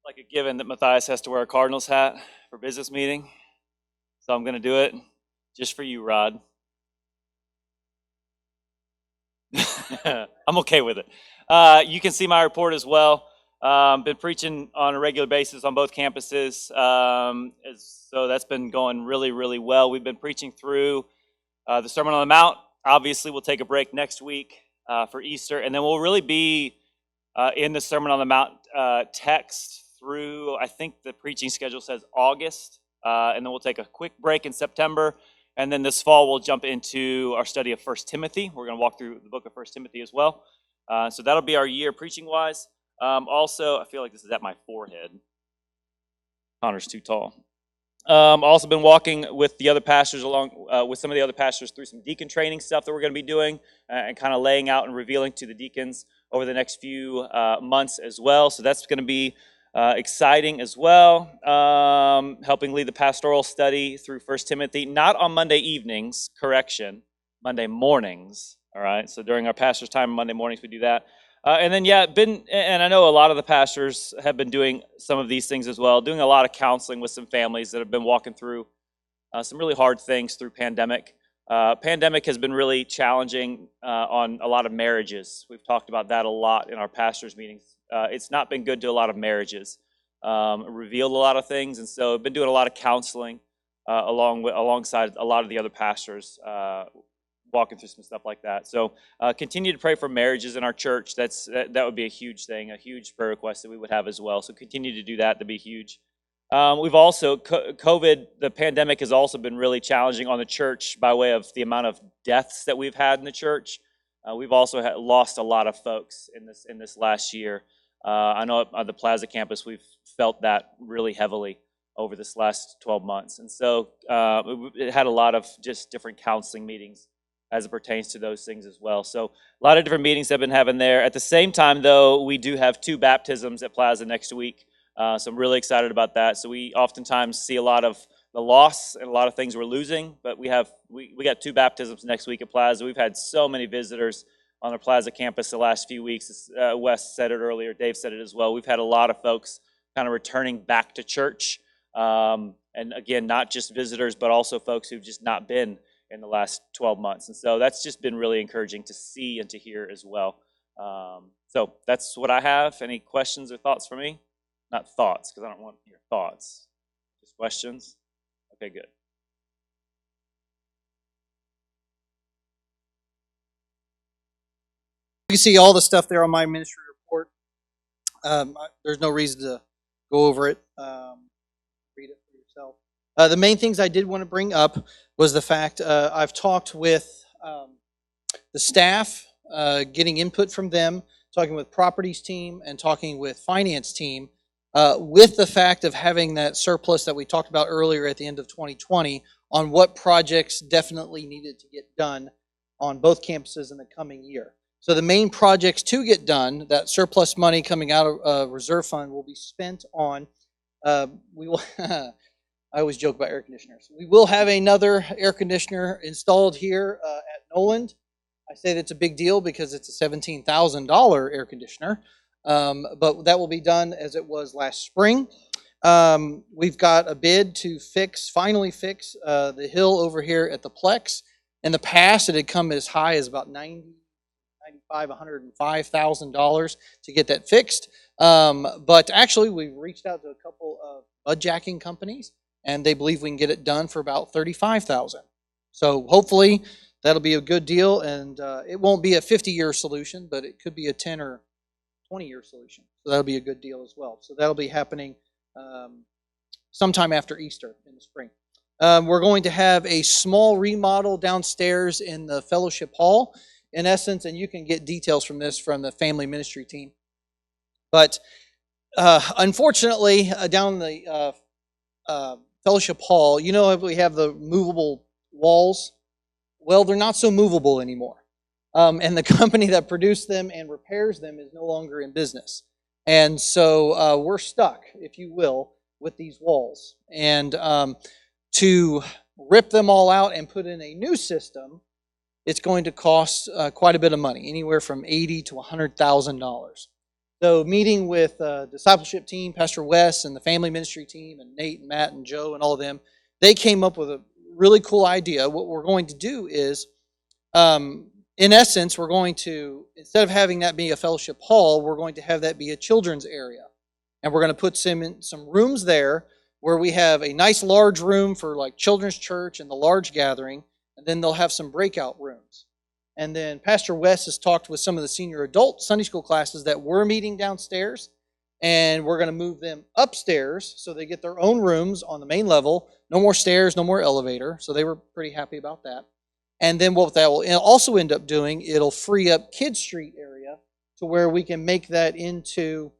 Like a given that Matthias has to wear a Cardinals hat for business meeting. So I'm going to do it just for you, Rod. I'm okay with it. You can see my report as well. Been preaching on a regular basis on both campuses. So that's been going really, really well. We've been preaching through the Sermon on the Mount. Obviously, we'll take a break next week for Easter, and then we'll really be in the Sermon on the Mount text through, I think the preaching schedule says August, and then we'll take a quick break in September. And then this fall, we'll jump into our study of 1 Timothy. We're going to walk through the book of 1 Timothy as well. So that'll be our year preaching-wise. Also, I feel like this is at my forehead. Connor's too tall. Also been walking with the other pastors with some of the other pastors through some deacon training stuff that we're going to be doing and kind of laying out and revealing to the deacons over the next few months as well. So that's going to be exciting as well. Helping lead the pastoral study through 1 Timothy, not on Monday evenings, correction, Monday mornings. All right, so during our pastor's time on Monday mornings, we do that. And then, and I know a lot of the pastors have been doing some of these things as well, doing a lot of counseling with some families that have been walking through some really hard things through pandemic. Pandemic has been really challenging on a lot of marriages. We've talked about that a lot in our pastors' meetings. It's not been good to a lot of marriages. Revealed a lot of things, and so I've been doing a lot of counseling alongside a lot of the other pastors, walking through some stuff like that. So continue to pray for marriages in our church. That would be a huge thing, a huge prayer request that we would have as well. So continue to do that. That'd be huge. We've also, COVID, the pandemic has also been really challenging on the church by way of the amount of deaths that we've had in the church. We've also lost a lot of folks in this last year. I know at the Plaza campus, we've felt that really heavily over this last 12 months. And so it had a lot of just different counseling meetings as it pertains to those things as well. So a lot of different meetings I've been having there. At the same time, though, we do have 2 baptisms at Plaza next week. So I'm really excited about that. So we oftentimes see a lot of the loss and a lot of things we're losing, but we got 2 baptisms next week at Plaza. We've had so many visitors on our Plaza campus the last few weeks. Wes said it earlier, Dave said it as well. We've had a lot of folks kind of returning back to church. And again, not just visitors, but also folks who've just not been in the last 12 months. And so that's just been really encouraging to see and to hear as well. So that's what I have. Any questions or thoughts for me? Not thoughts, because I don't want your thoughts. Just questions? Okay, good. You can see all the stuff there on my ministry report. There's no reason to go over it. Read it for yourself. The main things I did want to bring up was the fact I've talked with the staff, getting input from them, talking with properties team, and talking with finance team, with the fact of having that surplus that we talked about earlier at the end of 2020 on what projects definitely needed to get done on both campuses in the coming year. So the main projects to get done, that surplus money coming out of reserve fund will be spent on, we will, I always joke about air conditioners. We will have another air conditioner installed here at Noland. I say that's a big deal because it's a $17,000 air conditioner, but that will be done as it was last spring. We've got a bid to finally fix the hill over here at the Plex. In the past, it had come as high as about $105,000 to get that fixed. But actually, we've reached out to a couple of mud jacking companies, and they believe we can get it done for about $35,000. So hopefully that'll be a good deal, and it won't be a 50-year solution, but it could be a 10 or 20-year solution. So that'll be a good deal as well. So that'll be happening sometime after Easter in the spring. We're going to have a small remodel downstairs in the fellowship hall, in essence, and you can get details from this from the family ministry team. But unfortunately, down the fellowship hall, you know, we have the movable walls. Well, they're not so movable anymore. And the company that produced them and repairs them is no longer in business. And so we're stuck, if you will, with these walls. And to rip them all out and put in a new system, it's going to cost quite a bit of money, anywhere from $80,000 to $100,000. So meeting with discipleship team, Pastor Wes and the family ministry team, and Nate and Matt and Joe and all of them, they came up with a really cool idea. What we're going to do is, in essence, we're going to, instead of having that be a fellowship hall, we're going to have that be a children's area. And we're going to put some rooms there where we have a nice large room for like children's church and the large gathering, and then they'll have some breakout rooms. And then Pastor Wes has talked with some of the senior adult Sunday school classes that were meeting downstairs, and we're going to move them upstairs so they get their own rooms on the main level. No more stairs, no more elevator. So they were pretty happy about that. And then what that will also end up doing, it'll free up Kid Street area to where we can make that into,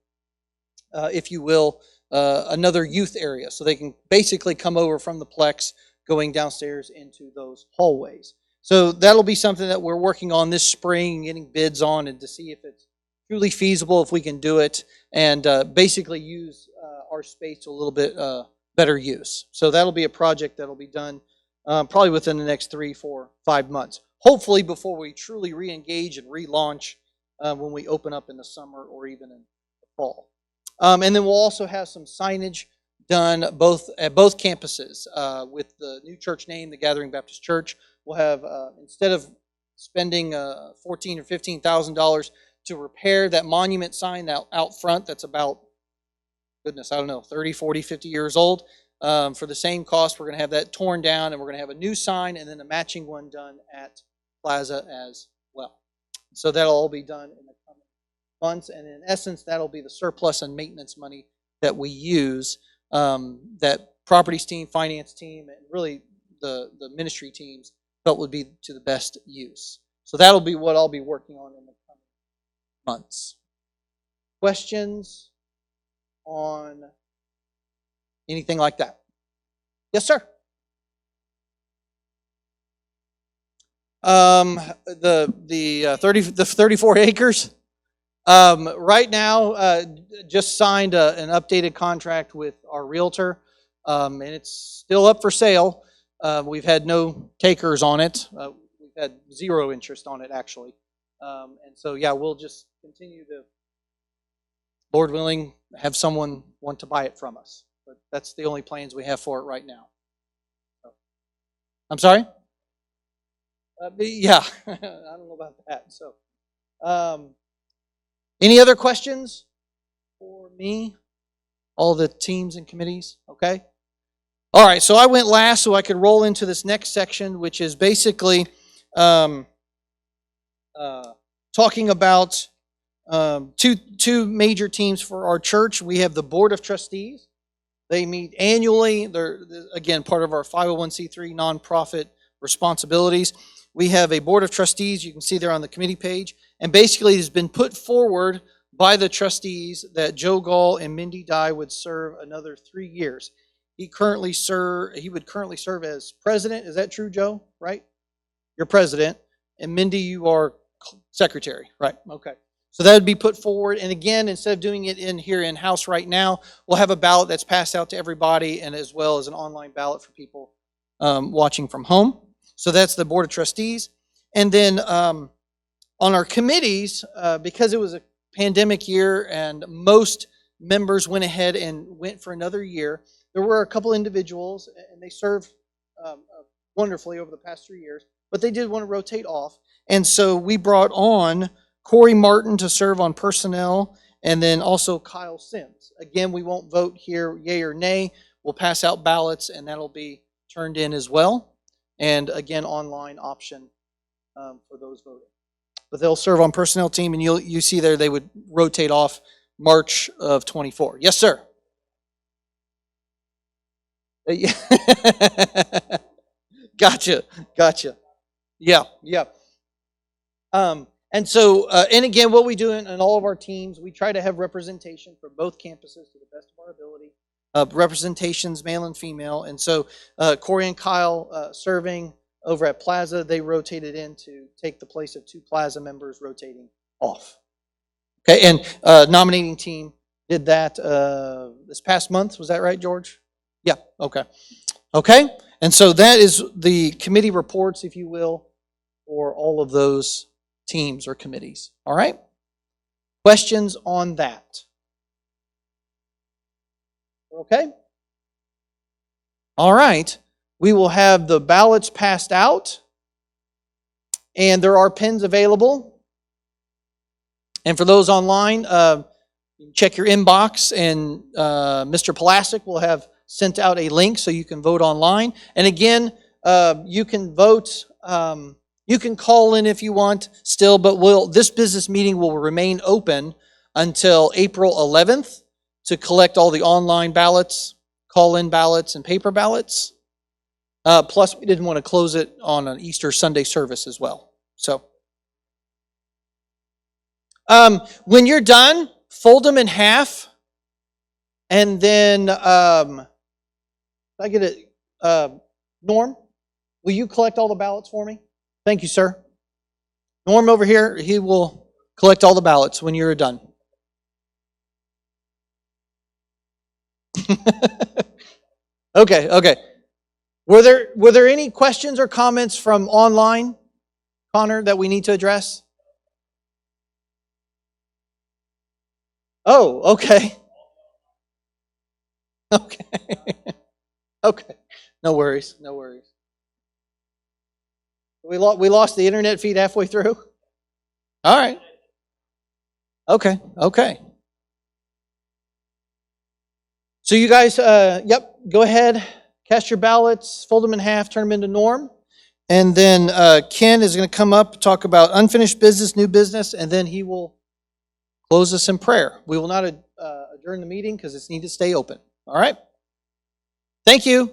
if you will, another youth area. So they can basically come over from the Plex going downstairs into those hallways. So that'll be something that we're working on this spring and getting bids on, and to see if it's truly feasible, if we can do it, and basically use our space to a little bit better use. So that'll be a project that'll be done probably within the next 3, 4, 5 months. Hopefully before we truly re-engage and relaunch when we open up in the summer or even in the fall. And then we'll also have some signage done at both campuses with the new church name, the Gathering Baptist Church. We'll have, instead of spending $14,000 or $15,000 to repair that monument sign out front that's about, goodness, I don't know, 30, 40, 50 years old, for the same cost, we're going to have that torn down, and we're going to have a new sign and then a matching one done at Plaza as well. So that'll all be done in the coming months, and in essence, that'll be the surplus and maintenance money that we use, that properties team, finance team, and really the ministry teams felt would be to the best use. So that'll be what I'll be working on in the coming months. Questions on anything like that? Yes, sir. The 34 acres. Right now, just signed an updated contract with our realtor, and it's still up for sale. We've had no takers on it. We've had zero interest on it, actually. And so, yeah, we'll just continue to, Lord willing, have someone want to buy it from us. But that's the only plans we have for it right now. So, I'm sorry? Yeah, I don't know about that. So, Any other questions for me? All the teams and committees? Okay. All right, so I went last so I could roll into this next section, which is basically talking about two major teams for our church. We have the Board of Trustees. They meet annually. They're, again, part of our 501c3 nonprofit responsibilities. We have a Board of Trustees. You can see there on the committee page. And basically, it has been put forward by the trustees that Joe Gall and Mindy Dye would serve another 3 years. He would currently serve as president. Is that true, Joe? Right? You're president. And Mindy, you are secretary. Right. Okay. So that would be put forward. And again, instead of doing it in-house right now, we'll have a ballot that's passed out to everybody, and as well as an online ballot for people watching from home. So that's the Board of Trustees. And then on our committees, because it was a pandemic year and most members went ahead and went for another year, there were a couple individuals, and they served wonderfully over the past 3 years, but they did want to rotate off. And so we brought on Corey Martin to serve on personnel, and then also Kyle Sims. Again, we won't vote here, yay or nay. We'll pass out ballots, and that'll be turned in as well. And again, online option for those voting. But they'll serve on personnel team, and you see there they would rotate off March of 24. Yes, sir. Gotcha. Yeah. And so, and again, what we do in all of our teams, we try to have representation for both campuses to the best of our ability. Representations, male and female. And so, Corey and Kyle serving over at Plaza, they rotated in to take the place of 2 Plaza members rotating off. Okay, and nominating team did that this past month. Was that right, George? Yeah, okay. Okay, and so that is the committee reports, if you will, for all of those teams or committees. All right? Questions on that? Okay? All right. We will have the ballots passed out, and there are pens available. And for those online, check your inbox, and Mr. Plastic will have sent out a link so you can vote online. And again, you can vote. You can call in if you want still, but this business meeting will remain open until April 11th to collect all the online ballots, call-in ballots, and paper ballots. Plus, we didn't want to close it on an Easter Sunday service as well. So, when you're done, fold them in half, and then I get it. Norm, will you collect all the ballots for me? Thank you, sir. Norm over here, he will collect all the ballots when you're done. Okay. Were there any questions or comments from online, Connor, that we need to address? Oh, okay. Okay. No worries. We lost the internet feed halfway through? All right. Okay. So you guys, go ahead, cast your ballots, fold them in half, turn them into Norm. And then Ken is going to come up, talk about unfinished business, new business, and then he will close us in prayer. We will not adjourn the meeting because it's needed to stay open. All right? Thank you.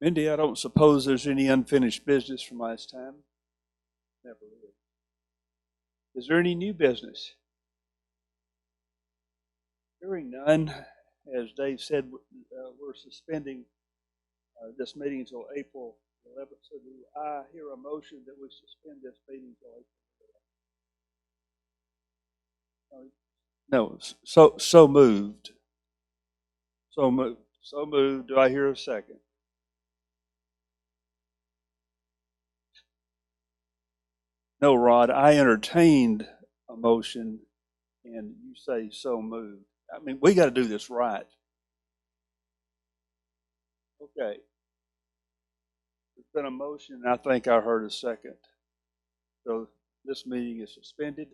Mindy, I don't suppose there's any unfinished business from last time? Never is. Is there any new business? Hearing none, as Dave said, we're suspending this meeting until April 11th. So do I hear a motion that we suspend this meeting until April 11th? No, so moved. So moved. Do I hear a second? No, Rod, I entertained a motion and you say so moved. I mean, we got to do this right. Okay. There's been a motion, and I think I heard a second. So this meeting is suspended.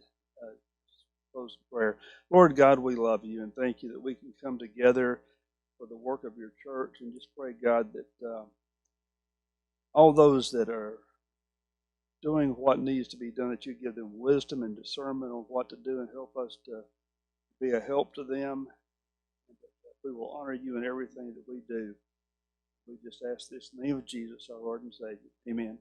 Close in prayer. Lord God, we love you and thank you that we can come together for the work of your church, and just pray, God, that all those that are doing what needs to be done, that you give them wisdom and discernment on what to do and help us to be a help to them. And that we will honor you in everything that we do. We just ask this in the name of Jesus, our Lord and Savior. Amen.